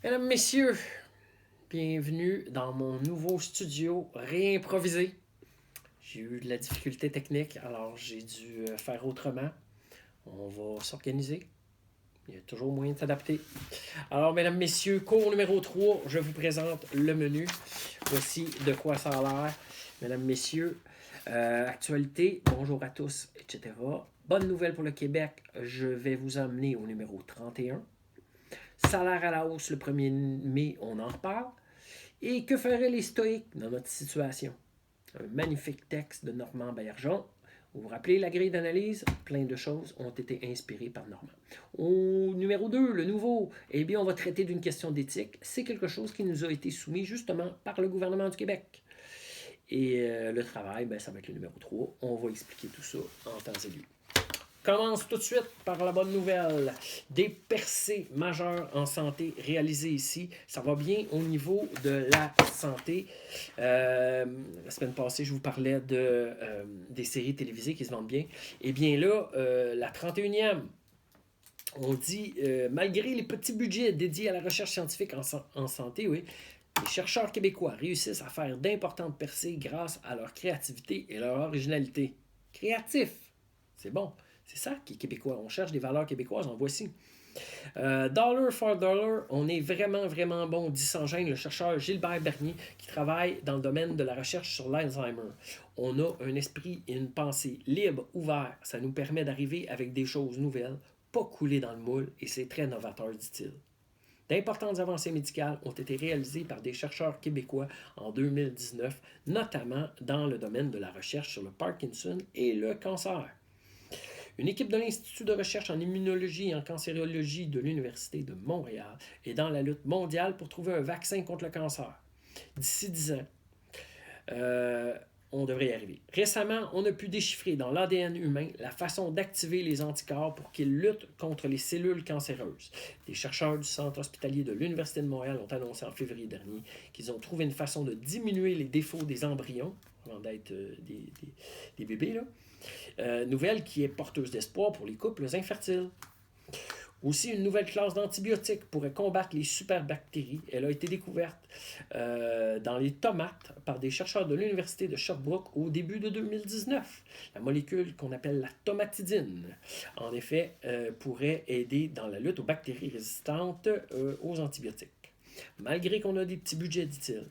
Mesdames, Messieurs, bienvenue dans mon nouveau studio réimprovisé. J'ai eu de la difficulté technique, alors j'ai dû faire autrement. On va s'organiser. Il y a toujours moyen de s'adapter. Alors, mesdames, messieurs, cours numéro 3, je vous présente le menu. Voici de quoi ça a l'air. Mesdames, messieurs, actualité, bonjour à tous, etc. Bonne nouvelle pour le Québec, je vais vous emmener au numéro 31. Salaire à la hausse le 1er mai, on en reparle. Et que feraient les stoïques dans notre situation? Un magnifique texte de Normand Baillargeon. Vous vous rappelez la grille d'analyse? Plein de choses ont été inspirées par Normand. Au numéro 2, le nouveau, eh bien, on va traiter d'une question d'éthique. C'est quelque chose qui nous a été soumis justement par le gouvernement du Québec. Et le travail, ben, ça va être le numéro 3. On va expliquer tout ça en temps et lieu. Commence tout de suite par la bonne nouvelle. Des percées majeures en santé réalisées ici. Ça va bien au niveau de la santé. La semaine passée, je vous parlais des séries télévisées qui se vendent bien. Eh bien là, la 31e, on dit, malgré les petits budgets dédiés à la recherche scientifique en santé, oui, les chercheurs québécois réussissent à faire d'importantes percées grâce à leur créativité et leur originalité. Créatif, c'est bon. C'est ça qui est québécois. On cherche des valeurs québécoises, en voici. Dollar for dollar, on est vraiment, vraiment bon, dit sans gêne le chercheur Gilbert Bernier qui travaille dans le domaine de la recherche sur l'Alzheimer. On a un esprit et une pensée libre, ouvert. Ça nous permet d'arriver avec des choses nouvelles, pas couler dans le moule, et c'est très novateur, dit-il. D'importantes avancées médicales ont été réalisées par des chercheurs québécois en 2019, notamment dans le domaine de la recherche sur le Parkinson et le cancer. Une équipe de l'Institut de recherche en immunologie et en cancérologie de l'Université de Montréal est dans la lutte mondiale pour trouver un vaccin contre le cancer. D'ici 10 ans, on devrait y arriver. Récemment, on a pu déchiffrer dans l'ADN humain la façon d'activer les anticorps pour qu'ils luttent contre les cellules cancéreuses. Des chercheurs du Centre hospitalier de l'Université de Montréal ont annoncé en février dernier qu'ils ont trouvé une façon de diminuer les défauts des embryons, avant d'être des bébés, là. Nouvelle qui est porteuse d'espoir pour les couples infertiles. Aussi, une nouvelle classe d'antibiotiques pourrait combattre les superbactéries. Elle a été découverte dans les tomates par des chercheurs de l'Université de Sherbrooke au début de 2019. La molécule qu'on appelle la tomatidine, en effet, pourrait aider dans la lutte aux bactéries résistantes aux antibiotiques. Malgré qu'on a des petits budgets, dit-il.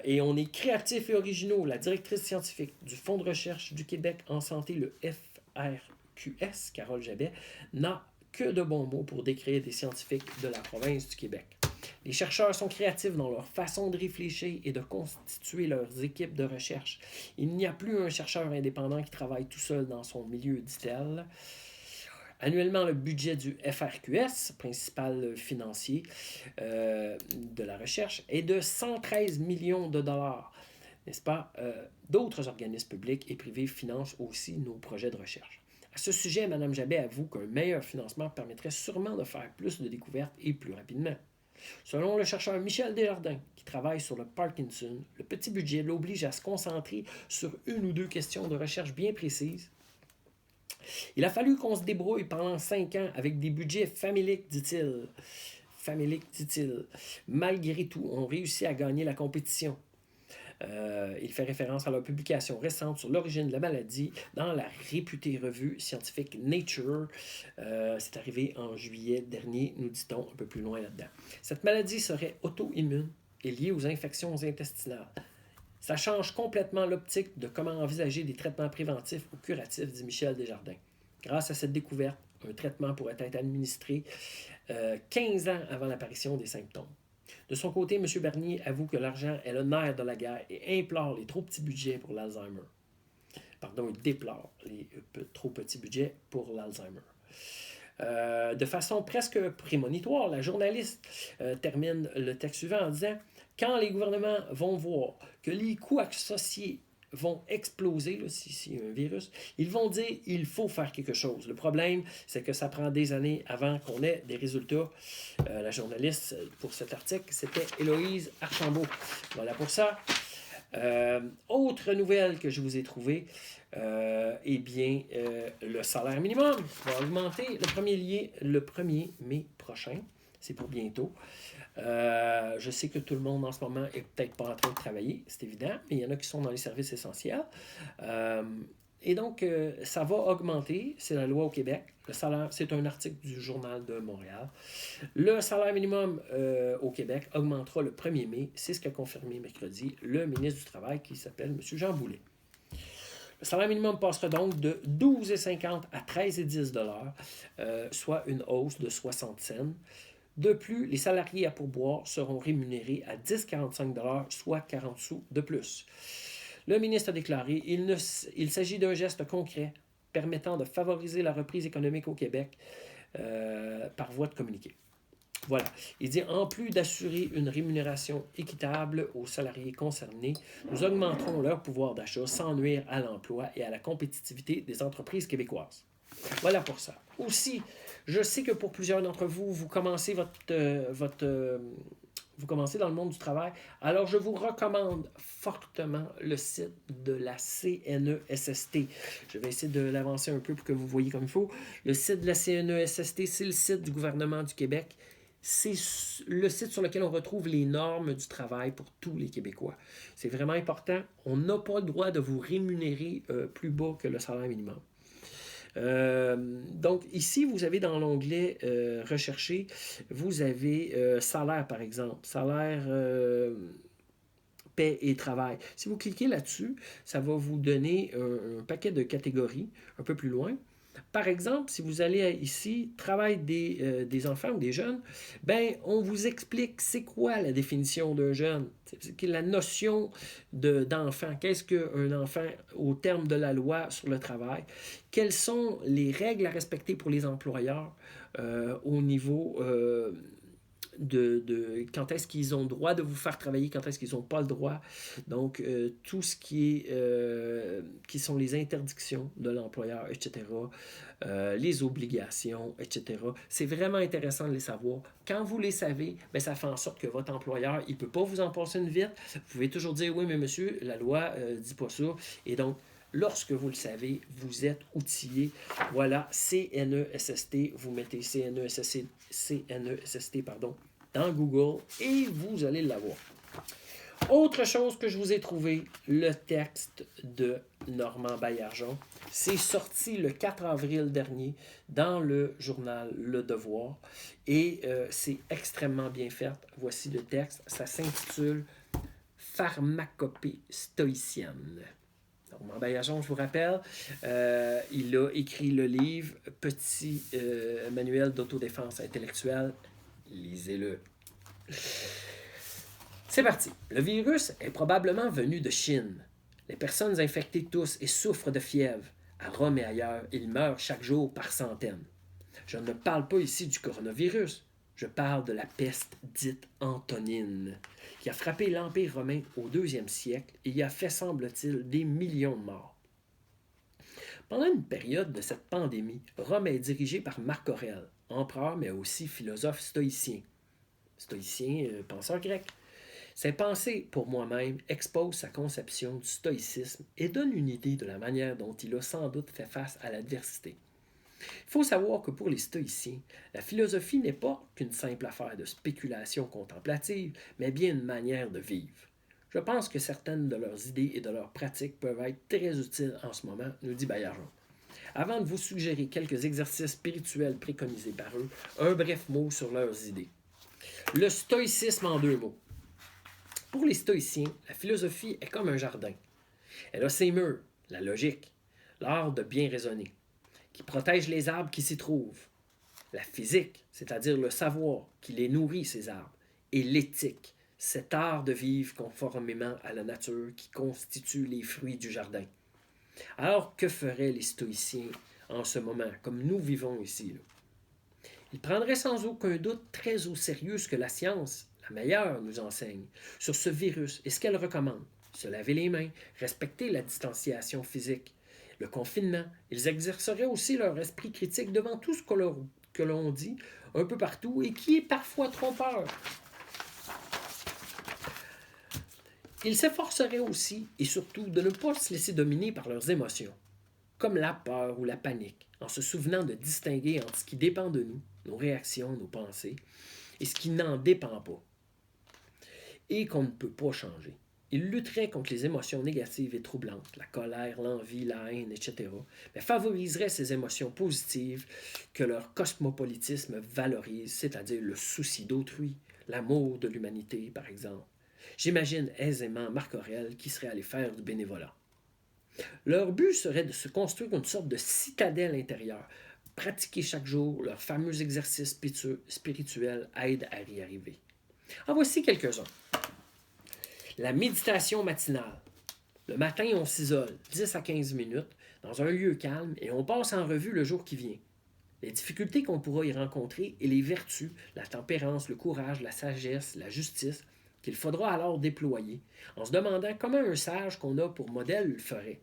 Et on est créatifs et originaux. La directrice scientifique du Fonds de recherche du Québec en santé, le FRQS, Carole Jabet, n'a que de bons mots pour décrire des scientifiques de la province du Québec. Les chercheurs sont créatifs dans leur façon de réfléchir et de constituer leurs équipes de recherche. Il n'y a plus un chercheur indépendant qui travaille tout seul dans son milieu, dit-elle. Annuellement, le budget du FRQS, principal financier de la recherche, est de 113 millions de dollars. N'est-ce pas? D'autres organismes publics et privés financent aussi nos projets de recherche. À ce sujet, Mme Jabet avoue qu'un meilleur financement permettrait sûrement de faire plus de découvertes et plus rapidement. Selon le chercheur Michel Desjardins, qui travaille sur le Parkinson, le petit budget l'oblige à se concentrer sur une ou deux questions de recherche bien précises. Il a fallu qu'on se débrouille pendant 5 ans avec des budgets familiques, dit-il. Familiques, dit-il. Malgré tout, on réussit à gagner la compétition. Il fait référence à leur publication récente sur l'origine de la maladie dans la réputée revue scientifique Nature. C'est arrivé en juillet dernier, nous dit-on un peu plus loin là-dedans. Cette maladie serait auto-immune et liée aux infections intestinales. Ça change complètement l'optique de comment envisager des traitements préventifs ou curatifs, dit Michel Desjardins. Grâce à cette découverte, un traitement pourrait être administré 15 ans avant l'apparition des symptômes. De son côté, M. Bernier avoue que l'argent est le nerf de la guerre et implore les trop petits budgets pour l'Alzheimer. Pardon, il déplore les trop petits budgets pour l'Alzheimer. De façon presque prémonitoire, la journaliste termine le texte suivant en disant « Quand les gouvernements vont voir que les coûts associés vont exploser, là, si un virus, ils vont dire il faut faire quelque chose. Le problème, c'est que ça prend des années avant qu'on ait des résultats. » La journaliste pour cet article, c'était Héloïse Archambault. Voilà pour ça. Autre nouvelle que je vous ai trouvée, eh bien, le salaire minimum va augmenter le 1er mai prochain. c'est pour bientôt. Je sais que tout le monde en ce moment est peut-être pas en train de travailler, c'est évident, mais il y en a qui sont dans les services essentiels. Et donc, ça va augmenter, c'est la loi au Québec. Le salaire, c'est un article du Journal de Montréal. Le salaire minimum au Québec augmentera le 1er mai. C'est ce qu'a confirmé mercredi le ministre du Travail qui s'appelle M. Jean Boulet. Le salaire minimum passera donc de 12,50 à 13,10 $, soit une hausse de 60 cents. De plus, les salariés à pourboire seront rémunérés à 10,45 $, soit 40 sous de plus. Le ministre a déclaré il s'agit d'un geste concret permettant de favoriser la reprise économique au Québec par voie de communiqué. Voilà. Il dit, en plus d'assurer une rémunération équitable aux salariés concernés, nous augmenterons leur pouvoir d'achat sans nuire à l'emploi et à la compétitivité des entreprises québécoises. Voilà pour ça. Aussi, je sais que pour plusieurs d'entre vous, vous commencez vous commencez dans le monde du travail. Alors, je vous recommande fortement le site de la CNESST. Je vais essayer de l'avancer un peu pour que vous voyez comme il faut. Le site de la CNESST, c'est le site du gouvernement du Québec. C'est le site sur lequel on retrouve les normes du travail pour tous les Québécois. C'est vraiment important. On n'a pas le droit de vous rémunérer plus bas que le salaire minimum. Donc, ici, vous avez dans l'onglet Rechercher, vous avez salaire, par exemple. Salaire, paix et travail. Si vous cliquez là-dessus, ça va vous donner un paquet de catégories un peu plus loin. Par exemple, si vous allez ici, travail des enfants ou des jeunes, ben on vous explique c'est quoi la définition d'un jeune, c'est la notion d'enfant. Qu'est-ce qu'un enfant au terme de la loi sur le travail? Quelles sont les règles à respecter pour les employeurs au niveau de quand est-ce qu'ils ont le droit de vous faire travailler, quand est-ce qu'ils n'ont pas le droit. Donc, tout ce qui sont les interdictions de l'employeur, etc., les obligations, etc. C'est vraiment intéressant de les savoir. Quand vous les savez, bien, ça fait en sorte que votre employeur, il ne peut pas vous en passer une vite. Vous pouvez toujours dire, oui, mais monsieur, la loi ne dit pas ça. Et donc, lorsque vous le savez, vous êtes outillé. Voilà, CNESST, vous mettez CNESST, dans Google et vous allez l'avoir. Autre chose que je vous ai trouvé, le texte de Normand Baillargeon. C'est sorti le 4 avril dernier dans le journal Le Devoir et c'est extrêmement bien fait. Voici le texte. Ça s'intitule Pharmacopée stoïcienne. Normand Baillargeon, je vous rappelle, il a écrit le livre Petit manuel d'autodéfense intellectuelle. Lisez-le. C'est parti. Le virus est probablement venu de Chine. Les personnes infectées toussent et souffrent de fièvre. À Rome et ailleurs, ils meurent chaque jour par centaines. Je ne parle pas ici du coronavirus. Je parle de la peste dite antonine, qui a frappé l'Empire romain au 2e siècle et y a fait, semble-t-il, des millions de morts. Pendant une période de cette pandémie, Rome est dirigée par Marc Aurèle, empereur mais aussi philosophe stoïcien. Stoïcien, penseur grec. Ses pensées, pour moi-même, exposent sa conception du stoïcisme et donnent une idée de la manière dont il a sans doute fait face à l'adversité. Il faut savoir que pour les stoïciens, la philosophie n'est pas qu'une simple affaire de spéculation contemplative, mais bien une manière de vivre. Je pense que certaines de leurs idées et de leurs pratiques peuvent être très utiles en ce moment, nous dit Baillargeon. Avant de vous suggérer quelques exercices spirituels préconisés par eux, un bref mot sur leurs idées. Le stoïcisme en 2 mots. Pour les stoïciens, la philosophie est comme un jardin. Elle a ses murs, la logique, l'art de bien raisonner, qui protège les arbres qui s'y trouvent, la physique, c'est-à-dire le savoir qui les nourrit, ces arbres, et l'éthique, cet art de vivre conformément à la nature qui constitue les fruits du jardin. Alors, que feraient les stoïciens en ce moment, comme nous vivons ici? Ils prendraient sans aucun doute très au sérieux ce que la science, la meilleure, nous enseigne sur ce virus et ce qu'elle recommande. Se laver les mains, respecter la distanciation physique, le confinement. Ils exerceraient aussi leur esprit critique devant tout ce que l'on dit un peu partout et qui est parfois trompeur. Ils s'efforceraient aussi et surtout de ne pas se laisser dominer par leurs émotions, comme la peur ou la panique, en se souvenant de distinguer entre ce qui dépend de nous, nos réactions, nos pensées, et ce qui n'en dépend pas, et qu'on ne peut pas changer. Ils lutteraient contre les émotions négatives et troublantes, la colère, l'envie, la haine, etc., mais favoriseraient ces émotions positives que leur cosmopolitisme valorise, c'est-à-dire le souci d'autrui, l'amour de l'humanité, par exemple. J'imagine aisément Marc Aurèle qui serait allé faire du bénévolat. Leur but serait de se construire une sorte de citadelle intérieure. Pratiquer chaque jour leurs fameux exercices spirituels aide à y arriver. En voici quelques-uns. La méditation matinale. Le matin, on s'isole 10 à 15 minutes dans un lieu calme et on passe en revue le jour qui vient. Les difficultés qu'on pourra y rencontrer et les vertus, la tempérance, le courage, la sagesse, la justice, qu'il faudra alors déployer, en se demandant comment un sage qu'on a pour modèle le ferait.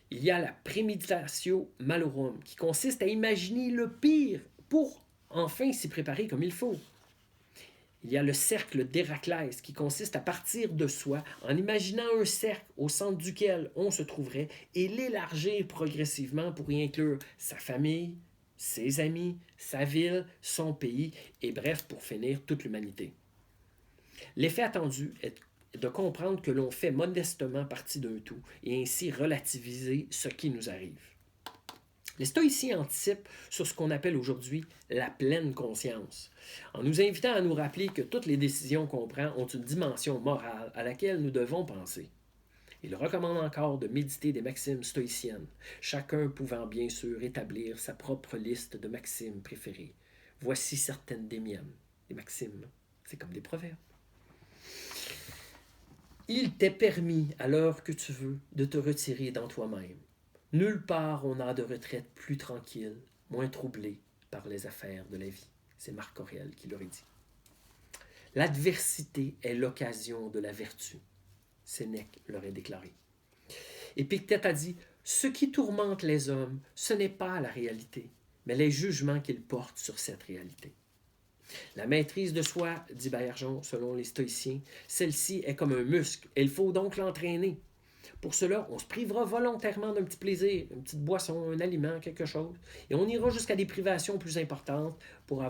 Il y a la préméditatio malorum, qui consiste à imaginer le pire pour enfin s'y préparer comme il faut. Il y a le cercle d'Héraclès, qui consiste à partir de soi, en imaginant un cercle au centre duquel on se trouverait, et l'élargir progressivement pour y inclure sa famille, ses amis, sa ville, son pays, et bref, pour finir, toute l'humanité. L'effet attendu est de comprendre que l'on fait modestement partie d'un tout et ainsi relativiser ce qui nous arrive. Les stoïciens anticipent sur ce qu'on appelle aujourd'hui la pleine conscience, en nous invitant à nous rappeler que toutes les décisions qu'on prend ont une dimension morale à laquelle nous devons penser. Ils recommandent encore de méditer des maximes stoïciennes, chacun pouvant bien sûr établir sa propre liste de maximes préférées. Voici certaines des miennes. Les maximes, c'est comme des proverbes. Il t'est permis, à l'heure que tu veux, de te retirer dans toi-même. Nulle part on n'a de retraite plus tranquille, moins troublée par les affaires de la vie. C'est Marc Aurèle qui l'aurait dit. L'adversité est l'occasion de la vertu. Sénèque l'aurait déclaré. Épictète a dit « Ce qui tourmente les hommes, ce n'est pas la réalité, mais les jugements qu'ils portent sur cette réalité. » La maîtrise de soi, dit Baillargeon, selon les stoïciens, celle-ci est comme un muscle, et il faut donc l'entraîner. Pour cela, on se privera volontairement d'un petit plaisir, une petite boisson, un aliment, quelque chose, et on ira jusqu'à des privations plus importantes pour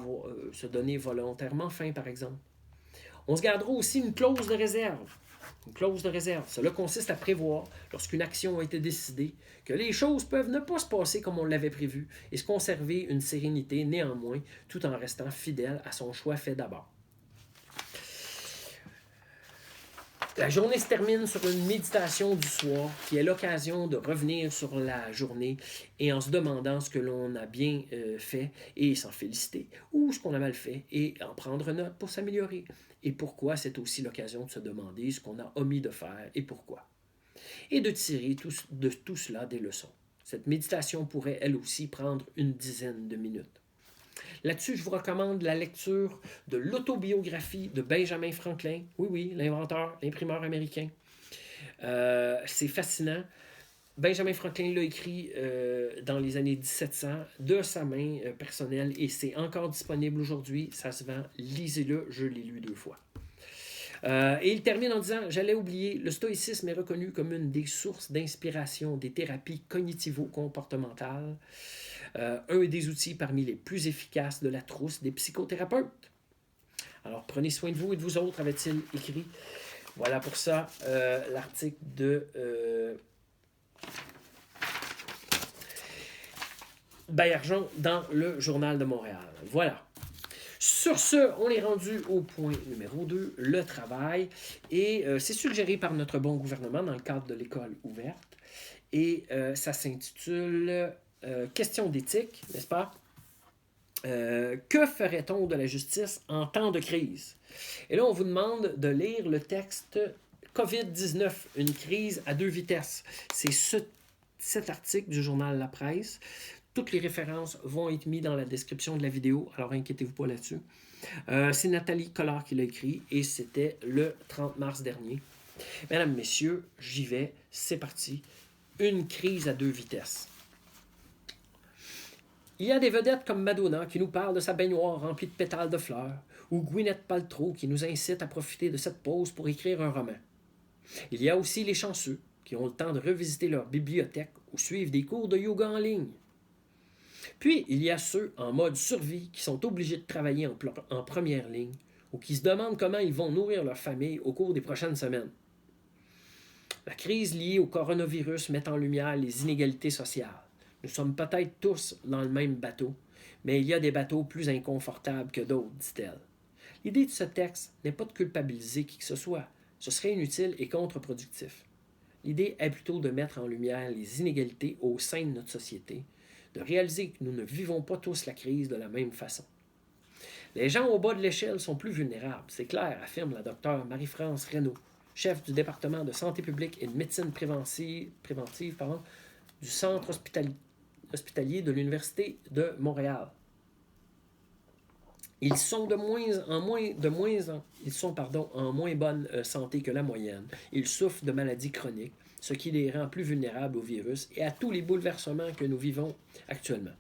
se donner volontairement faim, par exemple. On se gardera aussi une clause de réserve. Une clause de réserve, cela consiste à prévoir, lorsqu'une action a été décidée, que les choses peuvent ne pas se passer comme on l'avait prévu et se conserver une sérénité néanmoins, tout en restant fidèle à son choix fait d'abord. La journée se termine sur une méditation du soir qui est l'occasion de revenir sur la journée et en se demandant ce que l'on a bien fait et s'en féliciter, ou ce qu'on a mal fait et en prendre note pour s'améliorer. Et pourquoi, c'est aussi l'occasion de se demander ce qu'on a omis de faire et pourquoi. Et de tirer de tout cela des leçons. Cette méditation pourrait, elle aussi, prendre une dizaine de minutes. Là-dessus, je vous recommande la lecture de l'autobiographie de Benjamin Franklin. Oui, l'inventeur, l'imprimeur américain. C'est fascinant. Benjamin Franklin l'a écrit dans les années 1700 de sa main personnelle et c'est encore disponible aujourd'hui. Ça se vend. Lisez-le. Je l'ai lu 2 fois. Et il termine en disant « J'allais oublier, le stoïcisme est reconnu comme une des sources d'inspiration des thérapies cognitivo-comportementales, un des outils parmi les plus efficaces de la trousse des psychothérapeutes. Alors, prenez soin de vous et de vous autres, avait-il écrit. Voilà pour ça l'article de Baillargeon dans le Journal de Montréal. Voilà. Sur ce, on est rendu au point numéro 2, le travail. Et c'est suggéré par notre bon gouvernement dans le cadre de l'école ouverte. Et ça s'intitule Question d'éthique, n'est-ce pas? Que ferait-on de la justice en temps de crise? Et là, on vous demande de lire le texte COVID-19, une crise à 2 vitesses. C'est cet article du journal La Presse. Toutes les références vont être mises dans la description de la vidéo, alors inquiétez-vous pas là-dessus. C'est Nathalie Collard qui l'a écrit et c'était le 30 mars dernier. Mesdames, messieurs, j'y vais, c'est parti. Une crise à 2 vitesses. Il y a des vedettes comme Madonna qui nous parlent de sa baignoire remplie de pétales de fleurs, ou Gwyneth Paltrow qui nous incite à profiter de cette pause pour écrire un roman. Il y a aussi les chanceux qui ont le temps de revisiter leur bibliothèque ou suivre des cours de yoga en ligne. Puis, il y a ceux en mode survie qui sont obligés de travailler en première ligne ou qui se demandent comment ils vont nourrir leur famille au cours des prochaines semaines. La crise liée au coronavirus met en lumière les inégalités sociales. Nous sommes peut-être tous dans le même bateau, mais il y a des bateaux plus inconfortables que d'autres, dit-elle. L'idée de ce texte n'est pas de culpabiliser qui que ce soit. Ce serait inutile et contre-productif. L'idée est plutôt de mettre en lumière les inégalités au sein de notre société, de réaliser que nous ne vivons pas tous la crise de la même façon. Les gens au bas de l'échelle sont plus vulnérables, c'est clair, affirme la docteure Marie-France Reynaud, chef du département de santé publique et de médecine préventive du centre hospitalier de l'Université de Montréal. Ils sont en moins bonne santé que la moyenne. Ils souffrent de maladies chroniques, ce qui les rend plus vulnérables au virus et à tous les bouleversements que nous vivons actuellement.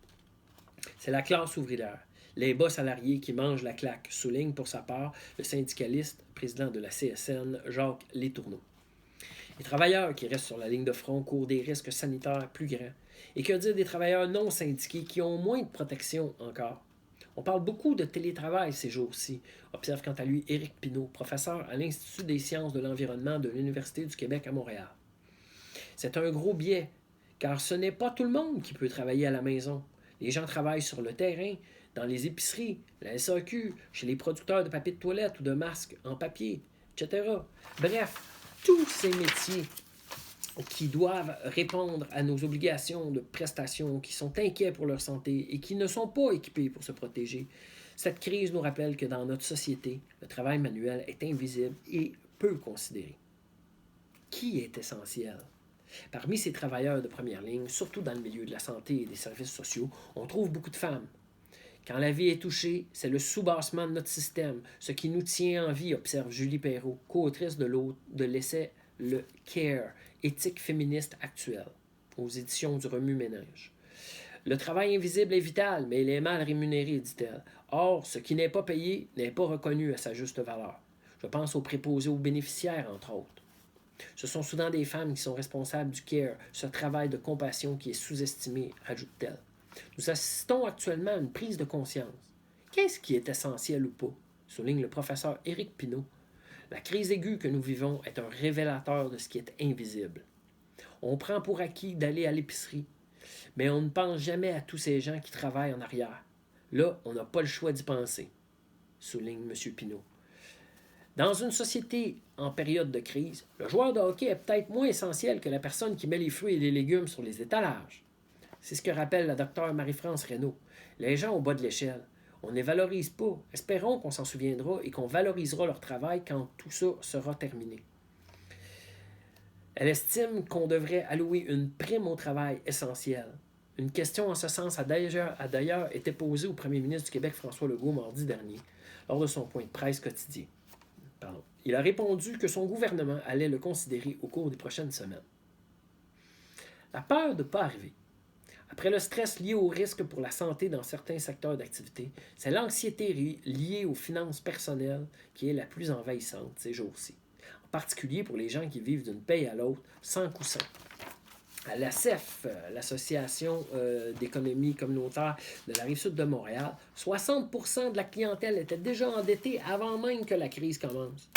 C'est la classe ouvrière, les bas salariés qui mangent la claque, souligne pour sa part le syndicaliste, président de la CSN, Jacques Letourneau. Les travailleurs qui restent sur la ligne de front courent des risques sanitaires plus grands. Et que dire des travailleurs non syndiqués qui ont moins de protection encore? On parle beaucoup de télétravail ces jours-ci, observe quant à lui Éric Pinault, professeur à l'Institut des sciences de l'environnement de l'Université du Québec à Montréal. C'est un gros biais, car ce n'est pas tout le monde qui peut travailler à la maison. Les gens travaillent sur le terrain, dans les épiceries, la SAQ, chez les producteurs de papier de toilette ou de masques en papier, etc. Bref, tous ces métiers qui doivent répondre à nos obligations de prestations, qui sont inquiets pour leur santé et qui ne sont pas équipés pour se protéger. Cette crise nous rappelle que dans notre société, le travail manuel est invisible et peu considéré. Qui est essentiel? Parmi ces travailleurs de première ligne, surtout dans le milieu de la santé et des services sociaux, on trouve beaucoup de femmes. Quand la vie est touchée, c'est le soubassement de notre système, ce qui nous tient en vie, observe Julie Perrault, co-autrice de l'essai Le Care, éthique féministe actuelle, aux éditions du Remue-Ménage. Le travail invisible est vital, mais il est mal rémunéré, dit-elle. Or, ce qui n'est pas payé n'est pas reconnu à sa juste valeur. Je pense aux préposés aux bénéficiaires, entre autres. Ce sont souvent des femmes qui sont responsables du care, ce travail de compassion qui est sous-estimé, ajoute-t-elle. Nous assistons actuellement à une prise de conscience. Qu'est-ce qui est essentiel ou pas? Souligne le professeur Éric Pinault. La crise aiguë que nous vivons est un révélateur de ce qui est invisible. On prend pour acquis d'aller à l'épicerie, mais on ne pense jamais à tous ces gens qui travaillent en arrière. Là, on n'a pas le choix d'y penser, souligne M. Pinault. Dans une société en période de crise, le joueur de hockey est peut-être moins essentiel que la personne qui met les fruits et les légumes sur les étalages. C'est ce que rappelle la docteure Marie-France Reynaud. Les gens au bas de l'échelle, on ne les valorise pas. Espérons qu'on s'en souviendra et qu'on valorisera leur travail quand tout ça sera terminé. Elle estime qu'on devrait allouer une prime au travail essentiel. Une question en ce sens a d'ailleurs été posée au premier ministre du Québec, François Legault, mardi dernier, lors de son point de presse quotidien. Il a répondu que son gouvernement allait le considérer au cours des prochaines semaines. La peur de ne pas arriver. Après le stress lié au risque pour la santé dans certains secteurs d'activité, c'est l'anxiété liée aux finances personnelles qui est la plus envahissante ces jours-ci. En particulier pour les gens qui vivent d'une paye à l'autre sans coussin. À l'ACEF, l'Association d'économie communautaire de la Rive-Sud de Montréal, 60% de la clientèle était déjà endettée avant même que la crise commence.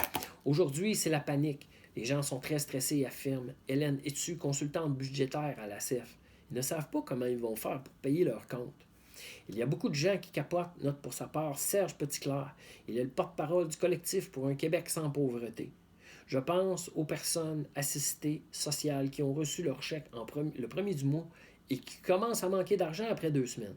Aujourd'hui, c'est la panique. Les gens sont très stressés, affirme Hélène Etu, consultante budgétaire à l'ACEF. Ils ne savent pas comment ils vont faire pour payer leurs comptes. Il y a beaucoup de gens qui capotent, note pour sa part Serge Petitclerc. Il est le porte-parole du collectif pour un Québec sans pauvreté. Je pense aux personnes assistées sociales qui ont reçu leur chèque le premier du mois et qui commencent à manquer d'argent après 2 semaines.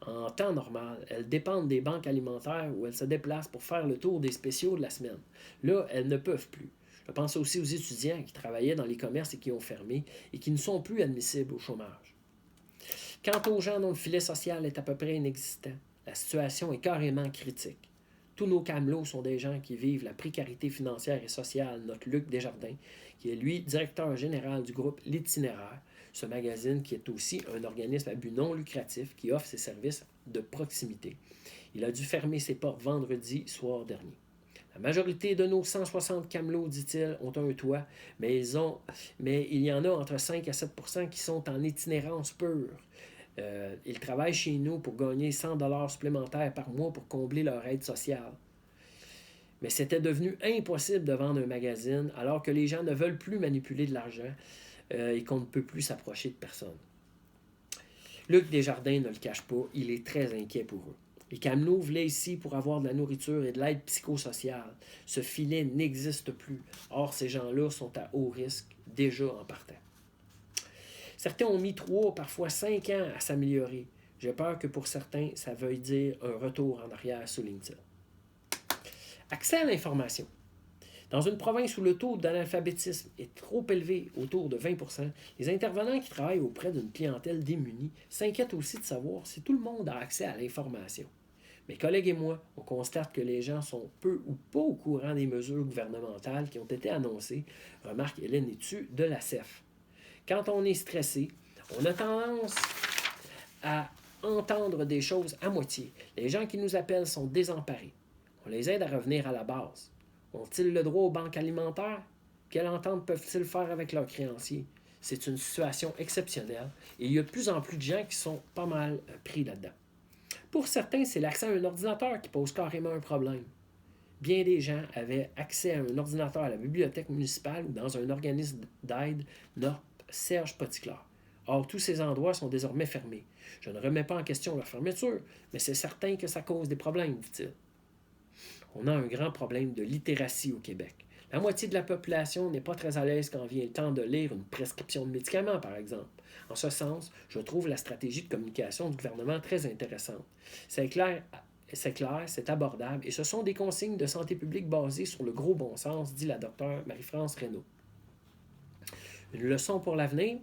En temps normal, elles dépendent des banques alimentaires où elles se déplacent pour faire le tour des spéciaux de la semaine. Là, elles ne peuvent plus. Je pense aussi aux étudiants qui travaillaient dans les commerces et qui ont fermé et qui ne sont plus admissibles au chômage. Quant aux gens dont le filet social est à peu près inexistant, la situation est carrément critique. Tous nos camelots sont des gens qui vivent la précarité financière et sociale, note Luc Desjardins, qui est lui directeur général du groupe L'Itinéraire, ce magazine qui est aussi un organisme à but non lucratif qui offre ses services de proximité. Il a dû fermer ses portes vendredi soir dernier. La majorité de nos 160 camelots, dit-il, ont un toit, mais il y en a entre 5 à 7 % qui sont en itinérance pure. Ils travaillent chez nous pour gagner 100 $ supplémentaires par mois pour combler leur aide sociale. Mais c'était devenu impossible de vendre un magazine alors que les gens ne veulent plus manipuler de l'argent et qu'on ne peut plus s'approcher de personne. Luc Desjardins ne le cache pas, il est très inquiet pour eux. Les Camelots venaient ici pour avoir de la nourriture et de l'aide psychosociale. Ce filet n'existe plus. Or, ces gens-là sont à haut risque déjà en partant. Certains ont mis 3, parfois 5 ans à s'améliorer. J'ai peur que pour certains, ça veuille dire un retour en arrière, souligne-t-il. Accès à l'information. Dans une province où le taux d'analphabétisme est trop élevé, autour de 20%, les intervenants qui travaillent auprès d'une clientèle démunie s'inquiètent aussi de savoir si tout le monde a accès à l'information. Mes collègues et moi, on constate que les gens sont peu ou pas au courant des mesures gouvernementales qui ont été annoncées, remarque Hélène Etu de la CEF. Quand on est stressé, on a tendance à entendre des choses à moitié. Les gens qui nous appellent sont désemparés. On les aide à revenir à la base. Ont-ils le droit aux banques alimentaires? Quelle entente peuvent-ils faire avec leurs créanciers? C'est une situation exceptionnelle et il y a de plus en plus de gens qui sont pas mal pris là-dedans. Pour certains, c'est l'accès à un ordinateur qui pose carrément un problème. Bien des gens avaient accès à un ordinateur à la bibliothèque municipale ou dans un organisme d'aide, NORP, Serge Petitclerc. Or, tous ces endroits sont désormais fermés. Je ne remets pas en question leur fermeture, mais c'est certain que ça cause des problèmes, dit-il. On a un grand problème de littératie au Québec. La moitié de la population n'est pas très à l'aise quand vient le temps de lire une prescription de médicaments, par exemple. En ce sens, je trouve la stratégie de communication du gouvernement très intéressante. C'est clair, c'est abordable et ce sont des consignes de santé publique basées sur le gros bon sens, dit la docteure Marie-France Reynaud. Une leçon pour l'avenir.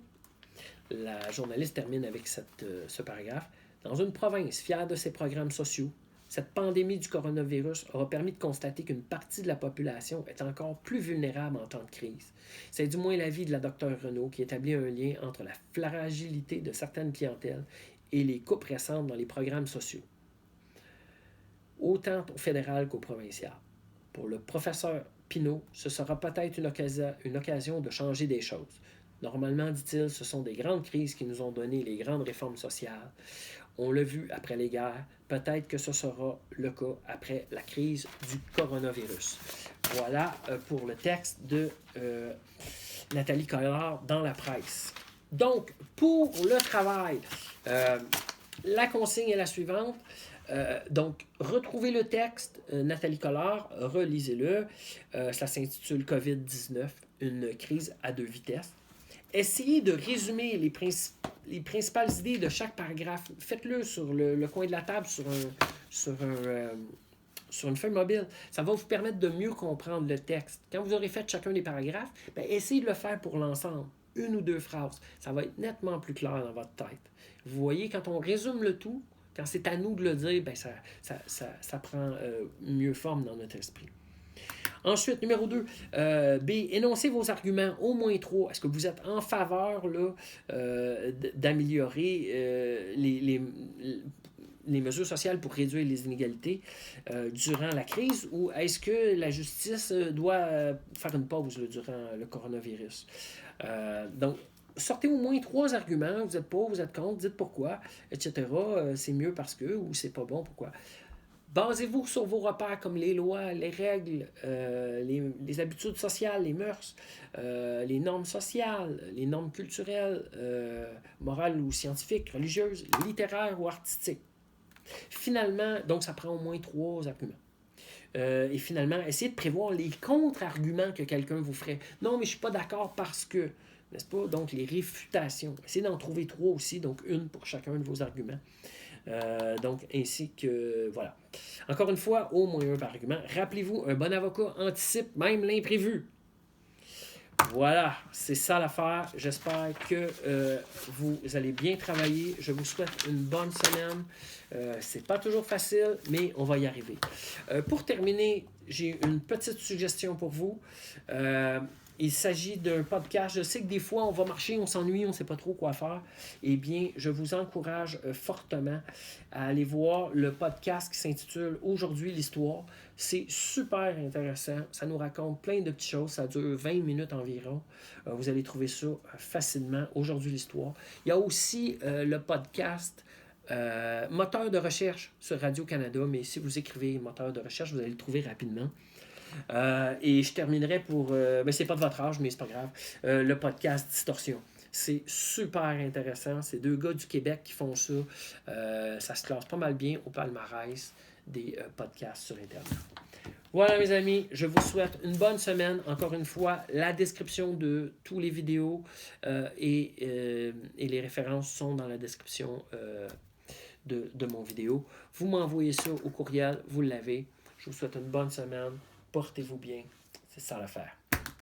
La journaliste termine avec ce paragraphe. Dans une province fière de ses programmes sociaux, cette pandémie du coronavirus aura permis de constater qu'une partie de la population est encore plus vulnérable en temps de crise. C'est du moins l'avis de la docteure Renaud qui établit un lien entre la fragilité de certaines clientèles et les coupes récentes dans les programmes sociaux, autant au fédéral qu'au provincial. Pour le professeur Pinault, ce sera peut-être une occasion de changer des choses. Normalement, dit-il, ce sont des grandes crises qui nous ont donné les grandes réformes sociales. On l'a vu après les guerres. Peut-être que ce sera le cas après la crise du coronavirus. Voilà pour le texte de Nathalie Collard dans la presse. Donc, pour le travail, la consigne est la suivante. Donc, retrouvez le texte, Nathalie Collard, relisez-le. Ça s'intitule COVID-19, une crise à 2 vitesses. Essayez de résumer les principales idées de chaque paragraphe. Faites-le sur le coin de la table, sur une feuille mobile. Ça va vous permettre de mieux comprendre le texte. Quand vous aurez fait chacun des paragraphes, essayez de le faire pour l'ensemble. 1 ou 2 phrases. Ça va être nettement plus clair dans votre tête. Vous voyez, quand on résume le tout, quand c'est à nous de le dire, ça prend mieux forme dans notre esprit. Ensuite, numéro 2, B, énoncez vos arguments, au moins 3. Est-ce que vous êtes en faveur là, d'améliorer les mesures sociales pour réduire les inégalités durant la crise ou est-ce que la justice doit faire une pause là, durant le coronavirus? Donc, sortez au moins 3 arguments. Vous êtes pour, vous êtes contre, dites pourquoi, etc. C'est mieux parce que ou c'est pas bon, pourquoi. Basez-vous sur vos repères comme les lois, les règles, les habitudes sociales, les mœurs, les normes sociales, les normes culturelles, morales ou scientifiques, religieuses, littéraires ou artistiques. Finalement, donc ça prend au moins 3 arguments. Et finalement, essayez de prévoir les contre-arguments que quelqu'un vous ferait. Non, mais je ne suis pas d'accord parce que, n'est-ce pas? Donc, les réfutations. Essayez d'en trouver 3 aussi, donc 1 pour chacun de vos arguments. Donc, ainsi que, voilà. Encore une fois, au moins 1 par argument. Rappelez-vous, un bon avocat anticipe même l'imprévu. Voilà, c'est ça l'affaire. J'espère que vous allez bien travailler. Je vous souhaite une bonne semaine. C'est pas toujours facile, mais on va y arriver. Pour terminer, j'ai une petite suggestion pour vous. Il s'agit d'un podcast. Je sais que des fois, on va marcher, on s'ennuie, on ne sait pas trop quoi faire. Eh bien, je vous encourage fortement à aller voir le podcast qui s'intitule Aujourd'hui l'histoire. C'est super intéressant. Ça nous raconte plein de petites choses. Ça dure 20 minutes environ. Vous allez trouver ça facilement. Aujourd'hui l'histoire. Il y a aussi le podcast moteur de recherche sur Radio-Canada. Mais si vous écrivez moteur de recherche, vous allez le trouver rapidement. Et je terminerai pour. Mais c'est pas de votre âge, mais c'est pas grave. Le podcast Distorsion. C'est super intéressant. C'est deux gars du Québec qui font ça. Ça se classe pas mal bien au palmarès des podcasts sur Internet. Voilà, mes amis, je vous souhaite une bonne semaine. Encore une fois, la description de tous les vidéos et les références sont dans la description de mon vidéo. Vous m'envoyez ça au courriel, vous l'avez. Je vous souhaite une bonne semaine. Portez-vous bien. C'est ça l'affaire.